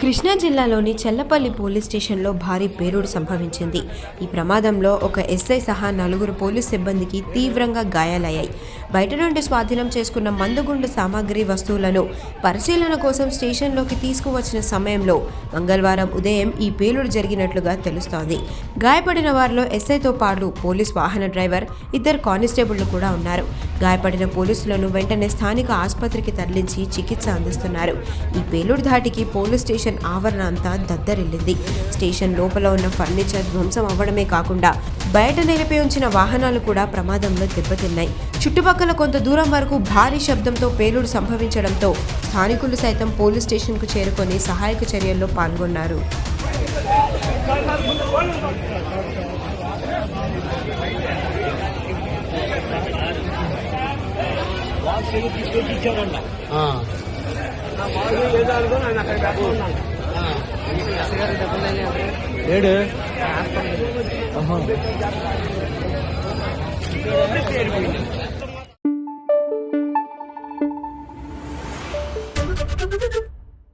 కృష్ణా జిల్లాలోని చెల్లపల్లి పోలీస్ స్టేషన్లో భారీ పేలుడు సంభవించింది. ఈ ప్రమాదంలో ఒక ఎస్ఐ సహా 4 పోలీస్ సిబ్బందికి తీవ్రంగా గాయాలయ్యాయి. బయట నుండి స్వాధీనం చేసుకున్న మందుగుండు సామాగ్రి వస్తువులను పరిశీలన కోసం స్టేషన్లోకి తీసుకువచ్చిన సమయంలో మంగళవారం ఉదయం ఈ పేలుడు జరిగినట్లుగా తెలుస్తోంది. గాయపడిన వారిలో ఎస్ఐతో పాటు పోలీస్ వాహన డ్రైవర్, 2 కానిస్టేబుళ్లు కూడా ఉన్నారు. గాయపడిన పోలీసులను వెంటనే స్థానిక ఆసుపత్రికి తరలించి చికిత్స అందిస్తున్నారు. ఈ పేలుడు ధాటికి పోలీస్ స్టేషన్ ఆవరణ అంతా దద్దరిల్లింది. స్టేషన్ లోపల ఉన్న ఫర్నిచర్ ధ్వంసం అవ్వడమే కాకుండా బయట నిలిపి ఉంచిన వాహనాలు కూడా ప్రమాదంలో దెబ్బతిన్నాయి. చుట్టుపక్కల కొంత దూరం వరకు భారీ శబ్దంతో పేలుడు సంభవించడంతో స్థానికులు సైతం పోలీస్ స్టేషన్కు చేరుకొని సహాయక చర్యల్లో పాల్గొన్నారు. ఏడు